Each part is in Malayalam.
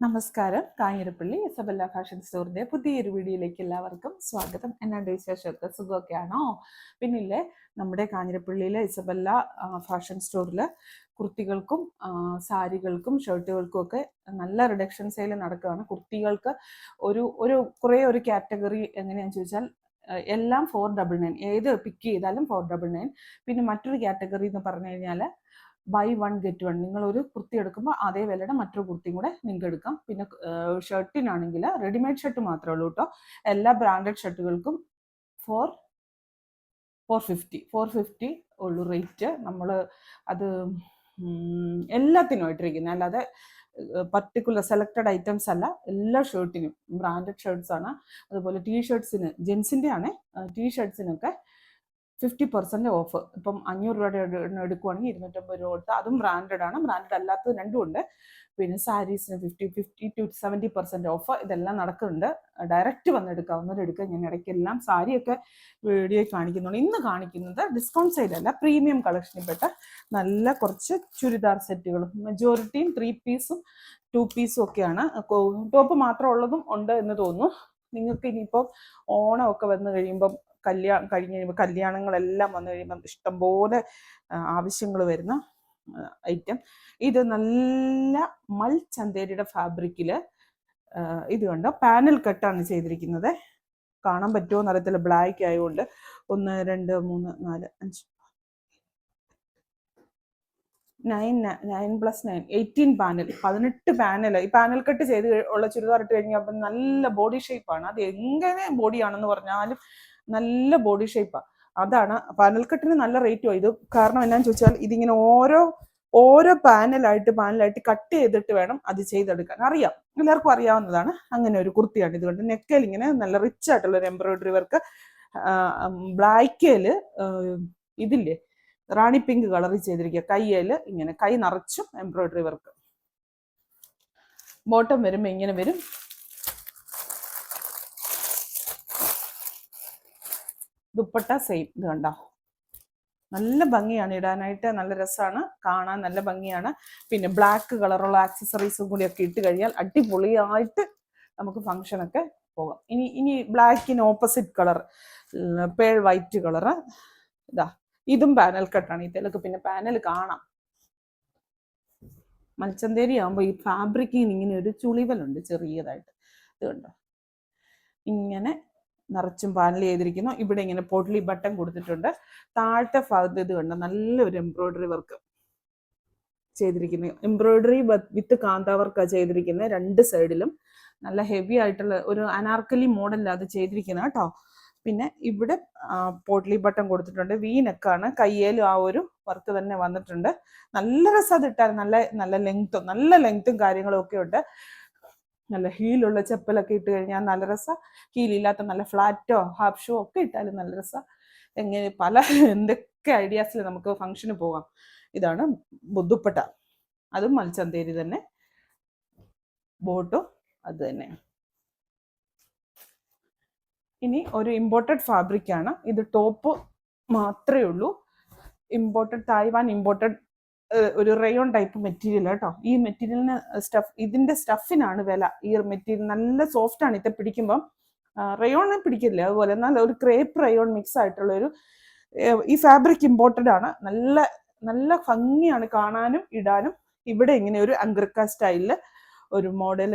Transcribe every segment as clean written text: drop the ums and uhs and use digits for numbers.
നമസ്കാരം. കാഞ്ഞിരപ്പള്ളി ഇസബെല്ല ഫാഷൻ സ്റ്റോറിന്റെ പുതിയൊരു വീഡിയോയിലേക്ക് എല്ലാവർക്കും സ്വാഗതം. എന്നാണ്ട് വിശേഷമൊക്കെ? സുഖമൊക്കെയാണോ? പിന്നില്ലേ, നമ്മുടെ കാഞ്ഞിരപ്പള്ളിയിലെ ഇസബെല്ല ഫാഷൻ സ്റ്റോറിൽ കുർത്തികൾക്കും സാരികൾക്കും ഷർട്ടുകൾക്കും ഒക്കെ നല്ല റിഡക്ഷൻ സെയിൽ നടക്കുകയാണ്. കുർത്തികൾക്ക് ഒരു കാറ്റഗറി എങ്ങനെയാണെന്ന് ചോദിച്ചാൽ എല്ലാം 499, ഏത് പിക്ക് ചെയ്താലും 499. പിന്നെ മറ്റൊരു കാറ്റഗറി എന്ന് പറഞ്ഞു കഴിഞ്ഞാൽ ബൈ 1 ഗെറ്റ് 1. നിങ്ങൾ ഒരു കുർത്തി എടുക്കുമ്പോൾ അതേ വിലയുടെ മറ്റൊരു കുർത്തിയും കൂടെ നിങ്ങൾക്ക് എടുക്കാം. പിന്നെ ഷർട്ടിനാണെങ്കിൽ റെഡിമെയ്ഡ് ഷർട്ട് മാത്രമേ ഉള്ളൂ കേട്ടോ. എല്ലാ ബ്രാൻഡഡ് ഷർട്ടുകൾക്കും 450 ഉള്ളൂ റേറ്റ്. നമ്മൾ അത് എല്ലാത്തിനും ഇട്ടിരിക്കുന്നത്, അല്ലാതെ പർട്ടിക്കുലർ സെലക്റ്റഡ് ഐറ്റംസ് അല്ല. എല്ലാ ഷർട്ടിനും ബ്രാൻഡഡ് ഷർട്ട്സ് ആണ്. അതുപോലെ ടീഷർട്ട്സിന്, ജെൻസിൻ്റെ ആണ്, ടീഷർട്ട്സിനൊക്കെ 50% ഓഫ്. ഇപ്പം 500 രൂപയുടെ എടുക്കുവാണെങ്കിൽ 250 രൂപ കൊടുത്ത്, അതും ബ്രാൻഡഡ് ആണ്. ബ്രാൻഡഡ് അല്ലാത്തത് രണ്ടും ഉണ്ട്. പിന്നെ സാരീസിന് 50 to 70% ഓഫ്. ഇതെല്ലാം നടക്കുന്നുണ്ട്. ഡയറക്റ്റ് വന്ന് എടുക്കാവുന്നവരെടുക്കുക. ഞാൻ ഇടയ്ക്കെല്ലാം സാരിയൊക്കെ വീഡിയോ കാണിക്കുന്നുണ്ട്. ഇന്ന് കാണിക്കുന്നത് ഡിസ്കൗണ്ട് സൈഡല്ല, പ്രീമിയം കളക്ഷനിൽപ്പെട്ട നല്ല കുറച്ച് ചുരിദാർ സെറ്റുകളും. മെജോറിറ്റിയും 3 പീസും 2 പീസും ഒക്കെയാണ്. ടോപ്പ് മാത്രം ഉള്ളതും ഉണ്ട് എന്ന് തോന്നുന്നു. നിങ്ങൾക്ക് ഇനിയിപ്പം ഓണമൊക്കെ വന്നു കഴിയുമ്പം കഴിഞ്ഞ് കഴിയുമ്പോൾ കല്യാണങ്ങളെല്ലാം വന്നു കഴിയുമ്പം ഇഷ്ടംപോലെ ആവശ്യങ്ങൾ വരുന്ന ഐറ്റം. ഇത് നല്ല മൽ ചന്തേരിയുടെ ഫാബ്രിക്കിൽ ഇത് കണ്ടോ, പാനൽ കട്ടാണ് ചെയ്തിരിക്കുന്നത്. കാണാൻ പറ്റുമോ എന്നറിയത്തില്ല, ബ്ലാക്ക് ആയതുകൊണ്ട്. 1 2 3 4 5 9+9 18 പാനൽ, 18 പാനൽ. ഈ പാനൽ കട്ട് ചെയ്ത് ഉള്ള ചുരിദാർ ഇട്ട് കഴിഞ്ഞാൽ അപ്പം നല്ല ബോഡി ഷേപ്പാണ്. അത് എങ്ങനെ ബോഡിയാണെന്ന് പറഞ്ഞാലും നല്ല ബോഡി ഷേപ്പാണ്. അതാണ് പാനൽ കട്ടിന് നല്ല റേറ്റും. ഇത് കാരണം എന്നാന്ന് ചോദിച്ചാൽ ഇതിങ്ങനെ ഓരോ പാനലായിട്ട് കട്ട് ചെയ്തിട്ട് വേണം അത് ചെയ്തെടുക്കാൻ. അറിയാം, എല്ലാവർക്കും അറിയാവുന്നതാണ്. അങ്ങനെ ഒരു കുർത്തിയാണ്. ഇതുകൊണ്ട് നെക്കയിൽ ഇങ്ങനെ നല്ല റിച്ച് ആയിട്ടുള്ള ഒരു എംബ്രോയിഡറി വർക്ക്. ബ്ലാക്കേല് ഇതില്ലേ, റാണി പിങ്ക് കളറിൽ ചെയ്തിരിക്കുക. കയ്യിൽ ഇങ്ങനെ കൈ നിറച്ചും എംബ്രോയിഡറി വർക്ക്. ബോട്ടം വരുമ്പോൾ ഇങ്ങനെ വരും. ദുപ്പട്ട സെയിം. ഇത് കണ്ടോ, നല്ല ഭംഗിയാണ് ഇടാനായിട്ട്, നല്ല രസമാണ് കാണാൻ, നല്ല ഭംഗിയാണ്. പിന്നെ ബ്ലാക്ക് കളറുള്ള ആക്സസറീസും കൂടിയൊക്കെ ഇട്ട് കഴിഞ്ഞാൽ അടിപൊളിയായിട്ട് നമുക്ക് ഫംഗ്ഷനൊക്കെ പോകാം. ഇനി ബ്ലാക്കിന് opposite colour pearl white colour. ഇതാ, ഇതും പാനൽ കട്ടാണ്. ഈ തിലക്ക് പിന്നെ പാനൽ കാണാം. മൽച്ചന്തേരി ആകുമ്പോൾ ഈ ഫാബ്രിക്കിന് ഇങ്ങനെ ഒരു ചുളിവലുണ്ട് ചെറിയതായിട്ട്. ഇത് കണ്ടോ, ഇങ്ങനെ നിറച്ചും പാനൽ ചെയ്തിരിക്കുന്നു. ഇവിടെ ഇങ്ങനെ പൊട്ട്ലി ബട്ടൺ കൊടുത്തിട്ടുണ്ട്. താഴത്തെ ഭാഗത്ത് ഇത് കണ്ടോ, നല്ലൊരു എംബ്രോയിഡറി വർക്ക് ചെയ്തിരിക്കുന്നത്. എംബ്രോയിഡറി വിത്ത് കാന്ത വർക്കാണ് ചെയ്തിരിക്കുന്നത്. 2 സൈഡിലും നല്ല ഹെവി ആയിട്ടുള്ള ഒരു അനാർക്കലി മോഡലിലാണ് അത് ചെയ്തിരിക്കുന്നത് കേട്ടോ. പിന്നെ ഇവിടെ പോട്ട്ലി ബട്ടൺ കൊടുത്തിട്ടുണ്ട്. വീനെക്കാണ്. കയ്യേലും ആ ഒരു വർക്ക് തന്നെ വന്നിട്ടുണ്ട്. നല്ല രസം അത് ഇട്ടാൽ. നല്ല ലെങ്ത്തും കാര്യങ്ങളും ഒക്കെ ഉണ്ട്. നല്ല ഹീലുള്ള ചെപ്പലൊക്കെ ഇട്ട് കഴിഞ്ഞാൽ നല്ല രസം. ഹീലില്ലാത്ത നല്ല ഫ്ലാറ്റോ ഹാഫ് ഷൂ ഒക്കെ ഇട്ടാലും നല്ല രസം. എങ്ങനെ എന്തൊക്കെ ഐഡിയാസിൽ നമുക്ക് ഫംഗ്ഷന് പോകാം. ഇതാണ് ദുപ്പട്ട, അതും മൽച്ചന്തേരി തന്നെ. ബോട്ടും അത് തന്നെ. ഇനി ഒരു ഇമ്പോർട്ടഡ് ഫാബ്രിക് ആണ്. ഇത് ടോപ്പ് മാത്രമേ ഉള്ളൂ. തായ്വാൻ ഇമ്പോർട്ടഡ് ഒരു റയോൺ ടൈപ്പ് മെറ്റീരിയൽ കേട്ടോ. ഈ മെറ്റീരിയലിന് ഇതിന്റെ സ്റ്റഫിനാണ് വില. ഈ മെറ്റീരിയൽ നല്ല സോഫ്റ്റ് ആണ്. ഇത് പിടിക്കുമ്പം റയോൺ പിടിക്കില്ല, അതുപോലെ എന്നാൽ ഒരു ക്രേപ്പ് റയോൺ മിക്സ് ആയിട്ടുള്ള ഈ ഫാബ്രിക് ഇമ്പോർട്ടഡ് ആണ്. നല്ല ഭംഗിയാണ് കാണാനും ഇടാനും. ഇവിടെ ഇങ്ങനെ ഒരു അംഗ്രക്ക സ്റ്റൈലില് ഒരു മോഡൽ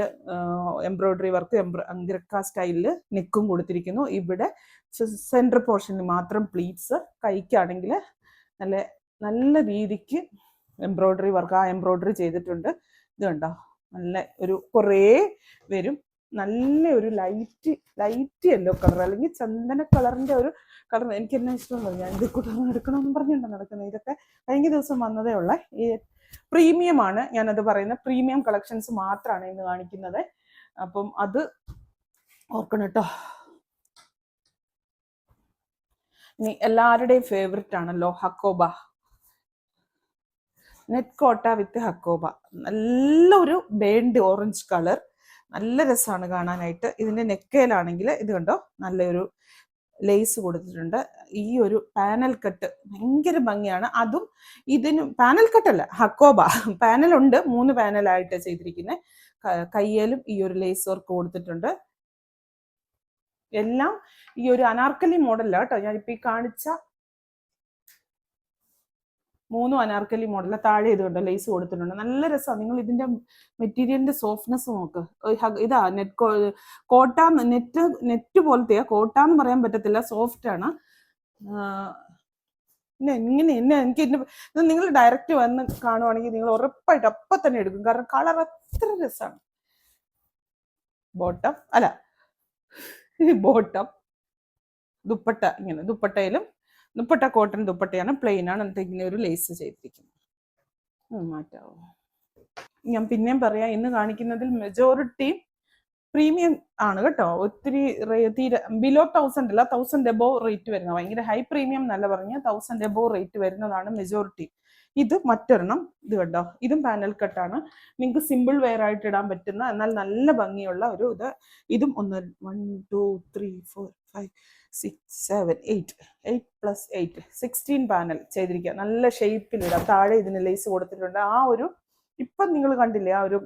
എംബ്രോയിഡറി വർക്ക് അംഗ്രക്ക സ്റ്റൈലില് നെക്കും കൊടുത്തിരിക്കുന്നു. ഇവിടെ സെൻട്രൽ പോർഷനിൽ മാത്രം പ്ലീറ്റ്സ്. കൈക്കാണെങ്കിൽ നല്ല രീതിക്ക് എംബ്രോയിഡറി വർക്ക്, എംബ്രോയിഡറി ചെയ്തിട്ടുണ്ട്. ഇത് കണ്ടോ, നല്ല കുറേ വരും. നല്ല ഒരു ലൈറ്റ് യെല്ലോ കളർ, അല്ലെങ്കിൽ ചന്ദന കളറിന്റെ ഒരു കളർ. എനിക്ക് എന്നാ ഇഷ്ടമല്ല, ഞാൻ ഇത് കൂട്ടം എടുക്കണമെന്ന് പറഞ്ഞിട്ടാണ് നടക്കുന്നത്. ഇതൊക്കെ കഴിഞ്ഞ ദിവസം വന്നതേ ഉള്ള ഈ പ്രീമിയം ആണ്. ഞാനത് പറയുന്നത് പ്രീമിയം കളക്ഷൻസ് മാത്രമാണ് ഇന്ന് കാണിക്കുന്നത്. അപ്പം അത് ഓർക്കണം കേട്ടോ. ഇനി എല്ലാവരുടെയും ഫേവററ്റ് ആണല്ലോ ഹക്കോബ. നെറ്റ് കോട്ട വിത്ത് ഹക്കോബ. നല്ലൊരു ബേൺഡ് ഓറഞ്ച് കളർ, നല്ല രസമാണ് കാണാനായിട്ട്. ഇതിന്റെ നെക്കയിലാണെങ്കിൽ ഇത് കണ്ടോ, നല്ലൊരു ലേസ് കൊടുത്തിട്ടുണ്ട്. ഈ ഒരു പാനൽ കട്ട് ഭയങ്കര ഭംഗിയാണ്. അതും ഇതിന് പാനൽ കട്ടല്ല, ഹക്കോബ പാനലുണ്ട്. 3 പാനലായിട്ട് ചെയ്തിരിക്കുന്നത്. കയ്യേലും ഈ ഒരു ലേസ് വർക്ക് കൊടുത്തിട്ടുണ്ട്. എല്ലാം ഈ ഒരു അനാർക്കലി മോഡലാണ് കേട്ടോ. ഞാനിപ്പോൾ ഈ കാണിച്ച 3 അനാർക്കലി മോഡല. താഴെ ഇതുകൊണ്ട് ലേസ് കൊടുത്തിട്ടുണ്ട്. നല്ല രസമാണ്. നിങ്ങൾ ഇതിന്റെ മെറ്റീരിയലിന്റെ സോഫ്റ്റ്നെസ് നോക്ക്. ഇതാ കോട്ട നെറ്റ് പോലത്തെയാ. കോട്ടാന്ന് പറയാൻ പറ്റത്തില്ല, സോഫ്റ്റ് ആണ്. എനിക്ക് നിങ്ങൾ ഡയറക്റ്റ് വന്ന് കാണുവാണെങ്കിൽ നിങ്ങൾ ഉറപ്പായിട്ട് അപ്പം തന്നെ എടുക്കും. കാരണം കളർ അത്ര രസമാണ്. ബോട്ടം ദുപ്പട്ട ഇങ്ങനെ, ദുപ്പട്ട കോട്ടൺ ദുപ്പട്ടയാണ്, പ്ലെയിൻ ആണ്. എന്നിട്ട് ഇങ്ങനെ ഒരു ലേസ് ചെയ്തിരിക്കുന്നു. മാറ്റാവോ? ഞാൻ പിന്നെയും പറയാം, ഇന്ന് കാണിക്കുന്നതിൽ മെജോറിറ്റി പ്രീമിയം ആണ് കേട്ടോ. ഒത്തിരി തീരെ ബിലോ 1000 അല്ല, 1000 എബോവ് റേറ്റ് വരുന്ന, ഭയങ്കര ഹൈ പ്രീമിയം എന്നല്ല പറഞ്ഞ, 1000 എബോവ് റേറ്റ് വരുന്നതാണ് മെജോറിറ്റി. ഇത് മറ്റൊരെണ്ണം, ഇത് കണ്ടോ, ഇതും പാനൽ കട്ടാണ്. നിങ്ങൾക്ക് സിമ്പിൾ വെയർ ആയിട്ട് ഇടാൻ പറ്റുന്ന എന്നാൽ നല്ല ഭംഗിയുള്ള ഒരു ഇതും 1 2 3 4 5 6 7 8 പ്ലസ് 8 16 പാനൽ ചെയ്തിരിക്കുക. നല്ല ഷേപ്പിൽ ഇടാം. താഴെ ഇതിന് ലേസ് കൊടുത്തിട്ടുണ്ട്. ആ ഒരു ഇപ്പം നിങ്ങൾ കണ്ടില്ലേ ആ ഒരു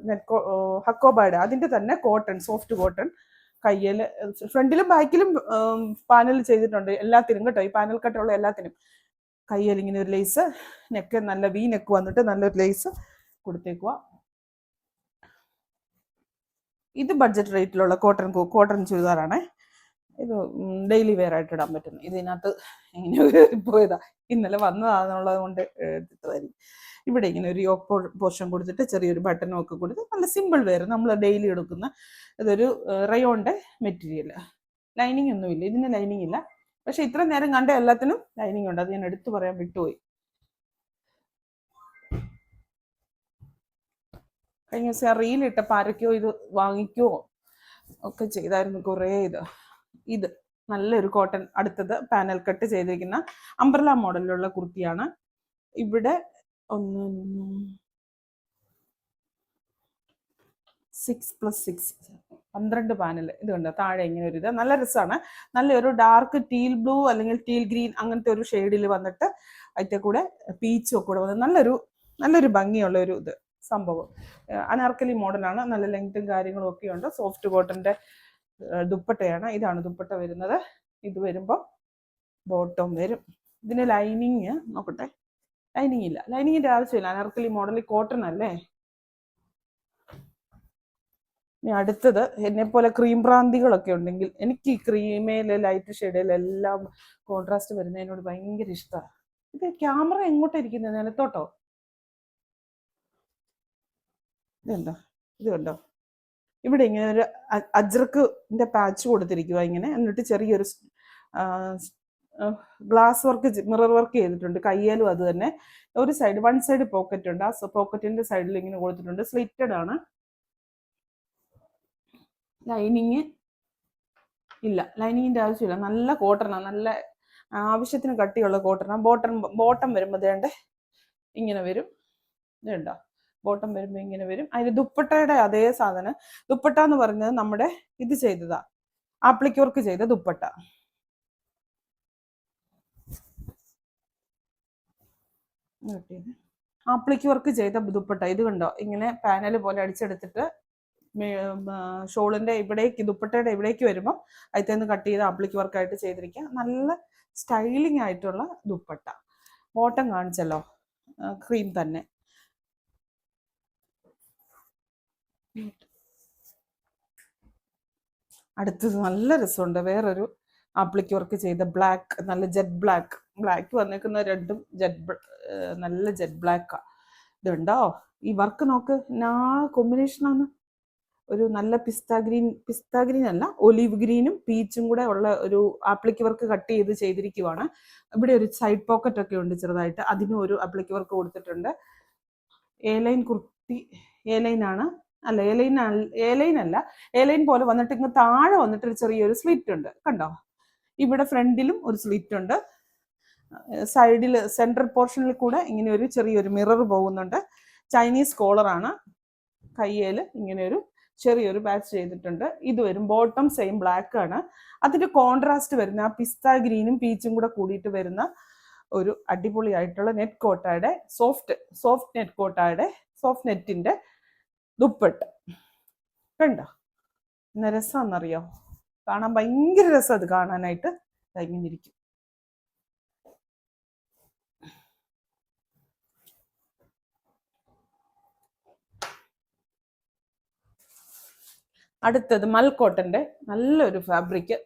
ഹക്കോബായുടെ അതിന്റെ തന്നെ കോട്ടൺ, സോഫ്റ്റ് കോട്ടൺ. കയ്യിൽ ഫ്രണ്ടിലും ബാക്കിലും പാനൽ ചെയ്തിട്ടുണ്ട് എല്ലാത്തിനും കേട്ടോ. ഈ പാനൽ കട്ടുള്ള എല്ലാത്തിനും കയ്യിൽ ഇങ്ങനെ ഒരു ലേസ്, നെക്ക് നല്ല വി നെക്ക് വന്നിട്ട് നല്ലൊരു ലേസ് കൊടുത്തേക്കുക. ഇത് ബഡ്ജറ്റ് റേറ്റിലുള്ള കോട്ടൺ ചുരിദാറാണേ. ഇത് ഡെയിലി വെയർ ആയിട്ട് ഇടാൻ പറ്റുന്നു. ഇതിനകത്ത് ഇങ്ങനെ പോയതാ, ഇന്നലെ വന്നതാണെന്നുള്ളത് കൊണ്ട് എടുത്തതായിരിക്കും. ഇവിടെ ഇങ്ങനെ ഒരു യോക്ക് പോർഷൻ കൊടുത്തിട്ട് ചെറിയൊരു ബട്ടണും ഒക്കെ കൊടുത്ത് നല്ല സിമ്പിൾ വെയർ നമ്മൾ ഡെയിലി എടുക്കുന്ന ഇതൊരു റയോണിന്റെ മെറ്റീരിയൽ. ലൈനിങ് ഒന്നുമില്ല ഇതിന്, ലൈനിങ് ഇല്ല. പക്ഷെ ഇത്ര നേരം കണ്ട എല്ലാത്തിനും ലൈനിങ് ഉണ്ട്. അത് ഞാൻ എടുത്തു പറയാൻ വിട്ടുപോയി. കഴിഞ്ഞ ദിവസം റീലിട്ടപ്പോൾ ആരൊക്കെയോ ഇത് വാങ്ങിക്കോ ഒക്കെ ചെയ്തായിരുന്നു കുറേ. ഇത് നല്ലൊരു കോട്ടൺ. അടുത്തത് പാനൽ കട്ട് ചെയ്തിരിക്കുന്ന അംബ്രല മോഡലിലുള്ള കുർത്തിയാണ്. ഇവിടെ 12 പാനൽ. ഇത് കണ്ടോ, താഴെ ഇങ്ങനെ ഒരു ഇത് നല്ല രസമാണ്. നല്ലൊരു ഡാർക്ക് ടീൽ ബ്ലൂ അല്ലെങ്കിൽ ടീൽ ഗ്രീൻ അങ്ങനത്തെ ഒരു ഷെയ്ഡിൽ വന്നിട്ട് അതിൻ്റെ കൂടെ പീച്ചും ഒക്കെ കൂടെ വന്ന് നല്ലൊരു ഭംഗിയുള്ള ഒരു ഇത് സംഭവം. അനാർക്കലി മോഡലാണ്. നല്ല ലെങ്ത്തും കാര്യങ്ങളും ഒക്കെ ഉണ്ട്. സോഫ്റ്റ് കോട്ടന്റെ ദുപ്പട്ടയാണ്. ഇതാണ് ദുപ്പട്ട വരുന്നത്. ഇത് വരുമ്പോൾ ബോട്ടം വരും. ഇതിന് ലൈനിങ് നോക്കട്ടെ, ലൈനിങ് ഇല്ല. ലൈനിങ്ങിന്റെ ആവശ്യമില്ല. അനാർക്കലി മോഡൽ കോട്ടൺ അല്ലേ. ഇനി അടുത്തത്, എന്നെ പോലെ ക്രീം ഭ്രാന്തികളൊക്കെ ഉണ്ടെങ്കിൽ, എനിക്ക് ഈ ക്രീമേല് ലൈറ്റ് ഷെയ്ഡിലെല്ലാം കോൺട്രാസ്റ്റ് വരുന്നതിനോട് ഭയങ്കര ഇഷ്ടമാണ്. ഇത് ക്യാമറ എങ്ങോട്ടാ ഇരിക്കുന്നത്, നിലത്തോട്ടോ? ഇത് കണ്ടോ, ഇവിടെ ഇങ്ങനെ ഒരു അജ്രക്കിന്റെ പാച്ച് കൊടുത്തിരിക്കുക ഇങ്ങനെ. എന്നിട്ട് ചെറിയൊരു ഗ്ലാസ് വർക്ക്, മിറർ വർക്ക് ചെയ്തിട്ടുണ്ട്. കയ്യേലും അത് തന്നെ. ഒരു സൈഡ്, വൺ സൈഡ് പോക്കറ്റ് ഉണ്ട്. ആ പോക്കറ്റിന്റെ സൈഡിൽ ഇങ്ങനെ കൊടുത്തിട്ടുണ്ട്. സ്ലിറ്റഡ് ആണ്. ലൈനിങ് ഇല്ല, ലൈനിങ്ങിന്റെ ആവശ്യമില്ല. നല്ല കോട്ടണാണ്, നല്ല ആവശ്യത്തിന് കട്ടിയുള്ള കോട്ടണാണ്. ബോട്ടം വരുമ്പോൾ വേണ്ടേ ഇങ്ങനെ വരും. ഇതുണ്ടോ, ബോട്ടം വരുമ്പോൾ ഇങ്ങനെ വരും. അതിന് ദുപ്പട്ടയുടെ അതേ സാധനം. ദുപ്പട്ട എന്ന് പറഞ്ഞത് നമ്മുടെ ഇത് ചെയ്തതാ, ആപ്ലിക് വർക്ക് ചെയ്ത ദുപ്പട്ട. ആപ്ലിക് വർക്ക് ചെയ്ത ദുപ്പട്ട. ഇത് കണ്ടോ, ഇങ്ങനെ പാനൽ പോലെ അടിച്ചെടുത്തിട്ട് ഷോളിന്റെ ഇവിടേക്ക്, ദുപ്പട്ടയുടെ ഇവിടേക്ക് വരുമ്പോൾ അതിൽ കട്ട് ചെയ്ത് ആപ്ലിക് വർക്കായിട്ട് ചെയ്തിരിക്കുക. നല്ല സ്റ്റൈലിംഗ് ആയിട്ടുള്ള ദുപ്പട്ട. ബോട്ടം കാണിച്ചല്ലോ, ക്രീം തന്നെ. അടുത്തത് നല്ല രസമുണ്ട്. വേറൊരു ആപ്ലിക് വർക്ക് ചെയ്ത ബ്ലാക്ക്, നല്ല ജെറ്റ് ബ്ലാക്ക് വന്നേക്കുന്ന രണ്ടും നല്ല ജെറ്റ് ബ്ലാക്കാ. ഇതുണ്ടോ, ഈ വർക്ക് നോക്ക്, കോമ്പിനേഷനാണ്. ഒരു നല്ല പിസ്ത ഗ്രീൻ അല്ല, ഒലിവ് ഗ്രീനും പീച്ചും കൂടെ ഉള്ള ഒരു ആപ്ലിക് വർക്ക് കട്ട് ചെയ്തിരിക്കുവാണ്. ഇവിടെ ഒരു സൈഡ് പോക്കറ്റ് ഒക്കെ ഉണ്ട് ചെറുതായിട്ട്, അതിനും ഒരു ആപ്ലിക് വർക്ക് കൊടുത്തിട്ടുണ്ട്. എലൈൻ കുർത്തി, എലൈൻ ആണ് അല്ല, എലൈൻ അല്ല, എലൈൻ പോലെ വന്നിട്ട് ഇങ്ങ് താഴെ വന്നിട്ട് ഒരു ചെറിയൊരു സ്ലിറ്റ് ഉണ്ട് കണ്ടോ. ഇവിടെ ഫ്രണ്ടിലും ഒരു സ്ലിറ്റ് ഉണ്ട്. സൈഡിൽ സെൻട്രൽ പോർഷനിൽ കൂടെ ഇങ്ങനെ ഒരു ചെറിയൊരു മിറർ പോകുന്നുണ്ട്. ചൈനീസ് കോളറാണ്. കയ്യേല് ഇങ്ങനെ ഒരു ചെറിയൊരു പാച്ച് ചെയ്തിട്ടുണ്ട്. ഇത് വരും ബോട്ടം സെയിം ബ്ലാക്ക് ആണ്. അതിന്റെ കോൺട്രാസ്റ്റ് വരുന്ന ആ പിസ്ത ഗ്രീനും പീച്ചും കൂടെ കൂടിയിട്ട് വരുന്ന ഒരു അടിപൊളിയായിട്ടുള്ള നെറ്റ് കോട്ടയുടെ സോഫ്റ്റ് നെറ്റ് കോട്ടയുടെ സോഫ്റ്റ് നെറ്റിന്റെ ദുപ്പട്ട. കണ്ടോ എന്നാ രസമാണെന്നറിയോ? കാണാൻ ഭയങ്കര രസം അത് കാണാനായിട്ട്. ഇങ്ങനെ ഇരിക്കും. അടുത്തത് മൽക്കോട്ടന്റെ നല്ലൊരു ഫാബ്രിക്.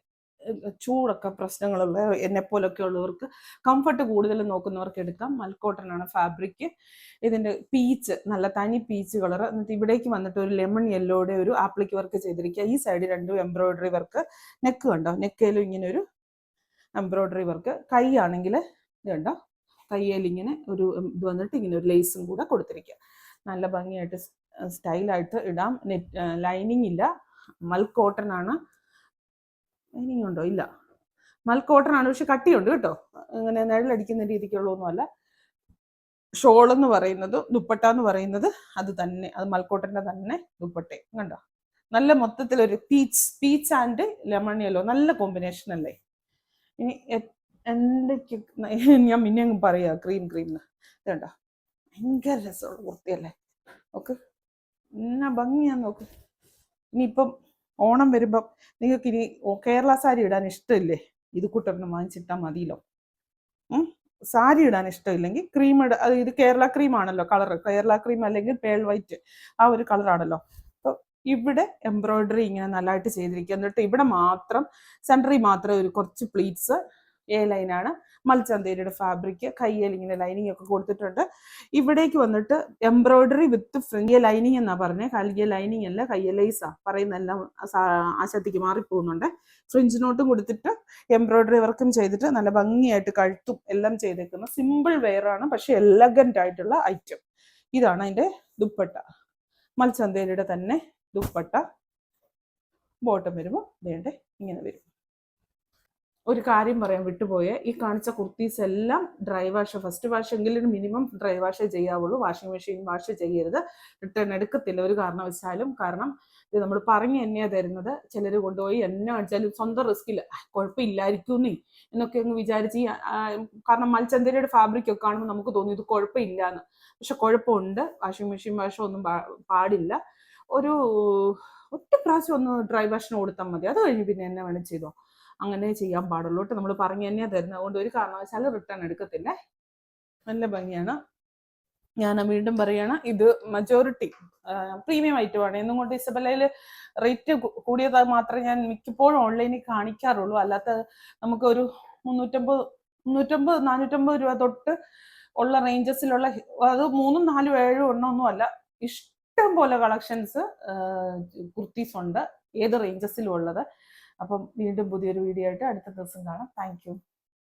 ചൂടൊക്കെ പ്രശ്നങ്ങളുള്ള എന്നെപ്പോലൊക്കെ ഉള്ളവർക്ക് കംഫർട്ട് കൂടുതൽ നോക്കുന്നവർക്ക് എടുക്കാം. മൽക്കോട്ടൺ ആണ് ഫാബ്രിക്. ഇതിന്റെ പീച്ച് നല്ല തനി പീച്ച് കളർ. എന്നിട്ട് ഇവിടേക്ക് വന്നിട്ട് ഒരു ലെമൺ യെല്ലോയുടെ ഒരു ആപ്ലിക് വർക്ക് ചെയ്തിരിക്കുക. ഈ സൈഡ് രണ്ടും എംബ്രോയിഡറി വർക്ക്. നെക്ക് കണ്ടോ? നെക്കയിലും ഇങ്ങനെ ഒരു എംബ്രോയിഡറി വർക്ക്. കൈ ആണെങ്കിൽ ഇത് കണ്ടോ? കയ്യിൽ ഇങ്ങനെ ഒരു ഇത് വന്നിട്ട് ഇങ്ങനെ ഒരു ലേസും കൂടെ കൊടുത്തിരിക്കുക. നല്ല ഭംഗിയായിട്ട് സ്റ്റൈലായിട്ട് ഇടാം. ലൈനിങ് ഇല്ല, മൽക്കോട്ടൺ ആണ്. ലൈനിങ് ഉണ്ടോ? ഇല്ല, മൽക്കോട്ടൺ ആണ്. പക്ഷെ കട്ടിയുണ്ട് കേട്ടോ. അങ്ങനെ നിഴലടിക്കുന്ന രീതിക്കുള്ളതൊന്നുമല്ല. ഷോൾ എന്ന് പറയുന്നത്, ദുപ്പട്ട എന്ന് പറയുന്നത് അത് തന്നെ, അത് മൽക്കോട്ടന്റെ തന്നെ ദുപ്പട്ടെ. കണ്ടോ? നല്ല മൊത്തത്തിലൊരു പീച്ച് ആൻഡ് ലെമൺ യെല്ലോ നല്ല കോമ്പിനേഷൻ അല്ലേ? ഇനി എന്തൊക്കെ ഞാൻ പിന്നെ അങ്ങ് പറയാ, ക്രീം ഇതുണ്ടോ? ഭയങ്കര രസമുള്ള കുർത്തിയല്ലേ? ഓക്കെ, എന്നാ ഭംഗിയാന്ന് നോക്ക്. ഇനിയിപ്പം ഓണം വരുമ്പം നിങ്ങൾക്ക് ഇനി കേരള സാരി ഇടാൻ ഇഷ്ടമില്ലേ? ഇത് കൂട്ടൊരെണ്ണം വാങ്ങിച്ചിട്ടാൽ മതിയല്ലോ. സാരി ഇടാൻ ഇഷ്ടമില്ലെങ്കിൽ ക്രീം അത് ഇത് കേരള ക്രീം ആണല്ലോ കളർ. കേരള ക്രീം അല്ലെങ്കിൽ പേൾ വൈറ്റ്, ആ ഒരു കളറാണല്ലോ. അപ്പോൾ ഇവിടെ എംബ്രോയിഡറി ഇങ്ങനെ നല്ലതായിട്ട് ചെയ്തിരിക്കുക. എന്നിട്ട് ഇവിടെ മാത്രം സെൻറ്ററിൽ മാത്രം ഒരു കുറച്ച് പ്ലീറ്റ്സ് എ ലൈനാണ്. മൽച്ചന്തേരിയുടെ ഫാബ്രിക്. കയ്യിൽ ഇങ്ങനെ ലൈനിങ് ഒക്കെ കൊടുത്തിട്ടുണ്ട്. ഇവിടേക്ക് വന്നിട്ട് എംബ്രോയിഡറി വിത്ത് ഫ്രണ്ട് ലൈനിങ് എന്നാ പറഞ്ഞത്. കയ്യ ലൈനിങ് അല്ല, കയ്യ ലേസാ പറയുന്നെല്ലാം ആശാത്തിക്ക് മാറിപ്പോകുന്നുണ്ട്. ഫ്രിഞ്ച് നോട്ടും കൊടുത്തിട്ട് എംബ്രോയിഡറി വർക്കും ചെയ്തിട്ട് നല്ല ഭംഗിയായിട്ട് കഴുത്തും എല്ലാം ചെയ്തേക്കുന്ന സിമ്പിൾ വെയർ ആണ്, പക്ഷെ എലഗന്റ് ആയിട്ടുള്ള ഐറ്റം. ഇതാണ് അതിന്റെ ദുപ്പട്ട. മൽച്ചന്തേരിയുടെ തന്നെ ദുപ്പട്ട. ബോട്ടം വരുമ്പോൾ വേണ്ടേ ഇങ്ങനെ വരും. ഒരു കാര്യം പറയാൻ വിട്ടുപോയേ, ഈ കാണിച്ച കുർത്തീസ് എല്ലാം ഡ്രൈ വാഷ്, ഫസ്റ്റ് വാഷ് എങ്കിലും മിനിമം ഡ്രൈ വാഷേ ചെയ്യാവുള്ളൂ. വാഷിംഗ് മെഷീൻ വാഷ് ചെയ്യരുത്. റിട്ടേൺ എടുക്കത്തില്ല ഒരു കാരണവശാലും. കാരണം ഇത് നമ്മൾ പറഞ്ഞു തന്നെയാണ് തരുന്നത്. ചിലർ കൊണ്ടുപോയി എന്നെ കാണിച്ചാലും സ്വന്തം റിസ്കിൽ കുഴപ്പമില്ലായിരിക്കുന്നേ എന്നൊക്കെ അങ്ങ് വിചാരിച്ച്, കാരണം മൽച്ചന്തേരിയുടെ ഫാബ്രിക് ഒക്കെ കാണുമ്പോൾ നമുക്ക് തോന്നും ഇത് കുഴപ്പമില്ലാന്ന്. പക്ഷെ കുഴപ്പമുണ്ട്. വാഷിംഗ് മെഷീൻ വാഷ് ഒന്നും പാടില്ല. ഒരു ഒറ്റ പ്രാവശ്യം ഒന്ന് ഡ്രൈ വാഷിന് കൊടുത്താൽ മതി. അത് കഴിഞ്ഞ് പിന്നെ എന്നെ വേണം ചെയ്തോ. അങ്ങനെ ചെയ്യാൻ പാടുള്ളൂ. നമ്മൾ പറഞ്ഞു തന്നെയാ തരുന്നത്. അതുകൊണ്ട് ഒരു കാരണവശാലും റിട്ടേൺ എടുക്കത്തില്ല. നല്ല ഭംഗിയാണ്. ഞാൻ വീണ്ടും പറയാണ്, ഇത് മജോറിറ്റി പ്രീമിയം ഐറ്റമാണ്. എന്നും കൊണ്ട് ഇസബലയിൽ റേറ്റ് കൂടിയത് മാത്രമേ ഞാൻ മിക്കപ്പോഴും ഓൺലൈനിൽ കാണിക്കാറുള്ളൂ. അല്ലാത്ത നമുക്ക് ഒരു 350-450 രൂപ തൊട്ട് ഉള്ള റേഞ്ചസിലുള്ള, അത് 3, 4, 7 എണ്ണമൊന്നും അല്ല, ഇഷ്ടം പോലെ കളക്ഷൻസ് കുർത്തീസ് ഉണ്ട്, ഏത് റേഞ്ചസിലും ഉള്ളത്. അപ്പം വീണ്ടും പുതിയൊരു വീഡിയോ ആയിട്ട് അടുത്ത ദിവസം കാണാം. Thank you.